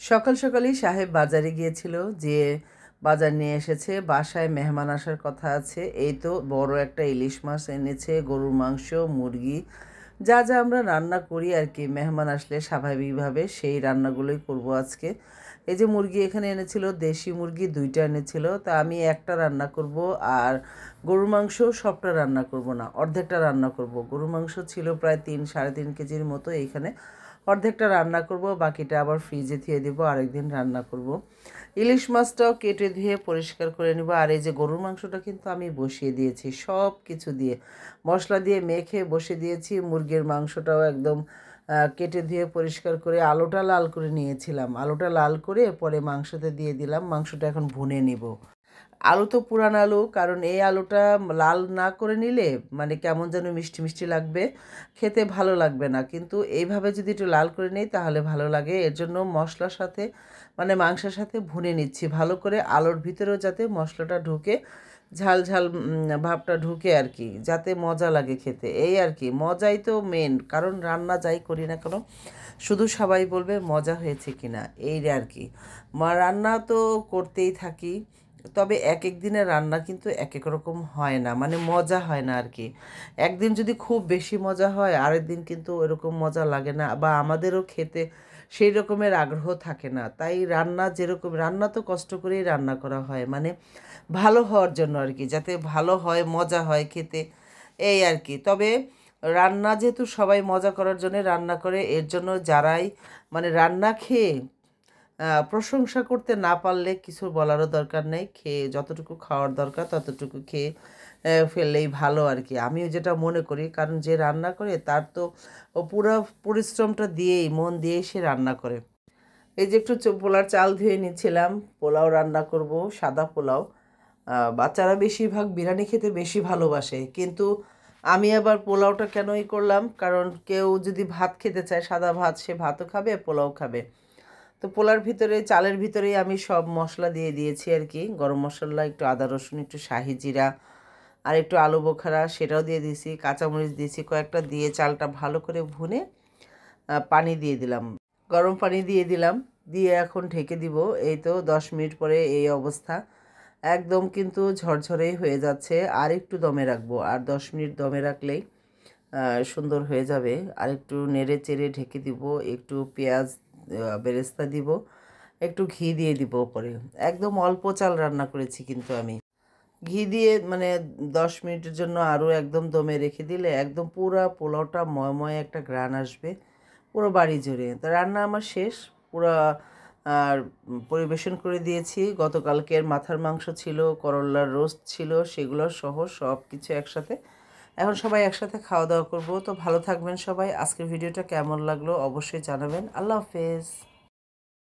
সকাল সকালই সাহেব বাজারে গিয়েছিল, যে বাজার নিয়ে এসেছে। বাসায় মেহমান আসার কথা আছে, এই তো বড় একটা ইলিশ মাছ এনেছে, গরুর মাংস, মুরগি, যা যা আমরা রান্না করি আর কি মেহমান আসলে স্বাভাবিকভাবে সেই রান্নাগুলোই করব আজকে। এই যে মুরগি এখানে এনেছিল, দেশি মুরগি 2টা এনেছিল, তা আমি একটা রান্না করব। আর গরুর মাংস সবটা রান্না করব না, অর্ধেকটা রান্না করব। গরুর মাংস ছিল প্রায় 3-3.5 কেজির মতো, এইখানে অর্ধেকটা রান্না করব, বাকিটা আবার ফ্রিজে ধুয়ে দেবো, আরেকদিন রান্না করব। ইলিশ মাছটাও কেটে ধুয়ে পরিষ্কার করে নেব। আর এই যে গরুর মাংসটা কিন্তু আমি বসিয়ে দিয়েছি, সব কিছু দিয়ে মশলা দিয়ে মেখে বসে দিয়েছি। মুরগির মাংসটাও একদম কেটে ধুয়ে পরিষ্কার করে আলুটা লাল করে নিয়েছিলাম, আলুটা লাল করে পরে মাংসতে দিয়ে দিলাম। মাংসটা এখন ভুনে নিব। আলু তো পুরান আলু, কারণ এই আলুটা লাল না করে নিলে মানে কেমন যেন মিষ্টি মিষ্টি লাগবে, খেতে ভালো লাগবে না। কিন্তু এইভাবে যদি একটু লাল করে নিই তাহলে ভালো লাগে। এর জন্য মশলার সাথে মানে মাংসের সাথে ভুনে নিচ্ছি ভালো করে, আলুর ভিতরেও যাতে মশলাটা ঢুকে, ঝাল ঝাল ভাবটা ঢুকে আর কি, যাতে মজা লাগে খেতে। এই আর কি, মজাই তো মেন, কারণ রান্না যাই করি না কেন শুধু সবাই বলবে মজা হয়েছে কিনা, এই আর কি। রান্না তো করতেই থাকি, তবে এক এক দিনের রান্না কিন্তু এক এক রকম হয় না, মানে মজা হয় না আর কি। একদিন যদি খুব বেশি মজা হয়, আরেক দিন কিন্তু এরকম মজা লাগে না, বা আমাদেরও খেতে সেই রকমের আগ্রহ থাকে না। তাই রান্না যেরকম, রান্না তো কষ্ট করেই রান্না করা হয়, মানে ভালো হওয়ার জন্য আর কি, যাতে ভালো হয়, মজা হয় খেতে, এই আর কি। তবে রান্না যেহেতু সবাই মজা করার জন্য রান্না করে, এর জন্য যারাই মানে রান্না খেয়ে প্রশংসা করতে না পারলে কিছু বলারও দরকার নেই, খেয়ে যতটুকু খাওয়ার দরকার ততটুকু খেয়ে ফেললেই ভালো আর কি, আমিও যেটা মনে করি। কারণ যে রান্না করে তার তো পুরো পরিশ্রমটা দিয়েই, মন দিয়েই সে রান্না করে। এই যে একটু পোলার চাল ধুয়ে নিচ্ছিলাম, পোলাও রান্না করব, সাদা পোলাও। বাচ্চারা বেশিরভাগ বিরিয়ানি খেতে বেশি ভালোবাসে, কিন্তু আমি আবার পোলাওটা কেনই করলাম, কারণ কেউ যদি ভাত খেতে চায়, সাদা ভাত, সে ভাতও খাবে পোলাও খাবে। তো পোলার ভিতরে, চালের ভিতরেই আমি সব মশলা দিয়ে দিয়েছি আর কি, গরম মশলা, একটু আদা রসুন, একটু শাহি জিরা, আর একটু আলু বোখারা সেটাও দিয়ে দিয়েছি, কাঁচামরিচ দিয়েছি কয়েকটা, দিয়ে চালটা ভালো করে ভুনে পানি দিয়ে দিলাম, গরম পানি দিয়ে দিলাম, দিয়ে এখন ঢেকে দিব। এই তো 10 মিনিট পরে এই অবস্থা, একদম কিন্তু ঝরঝরেই হয়ে যাচ্ছে। আর একটু দমে রাখবো, আর 10 মিনিট দমে রাখলেই সুন্দর হয়ে যাবে। আর একটু নেড়ে চেড়ে ঢেকে দিব, একটু পেঁয়াজ বেরেস্তা দিব, একটু ঘি দিয়ে দিব ওপরে। একদম অল্প চাল রান্না করেছি কিন্তু আমি, ঘি দিয়ে মানে 10 মিনিটের জন্য আরও একদম দমে রেখে দিলে একদম পুরো পোলাওটা ময়ময় একটা ঘ্রাণ আসবে পুরো বাড়ি জুড়ে। তো রান্না আমার শেষ পুরো, আর পরিবেশন করে দিয়েছি। গতকালকের মাথার মাংস ছিল, করল্লার রোস্ট ছিল, সেগুলো সহ সব কিছু একসাথে। এখন সবাই একসাথে খাওয়া দাওয়া করবো। তো ভালো থাকবেন সবাই। আজকের ভিডিওটা কেমন লাগলো অবশ্যই জানাবেন। আল্লাহ হাফেজ।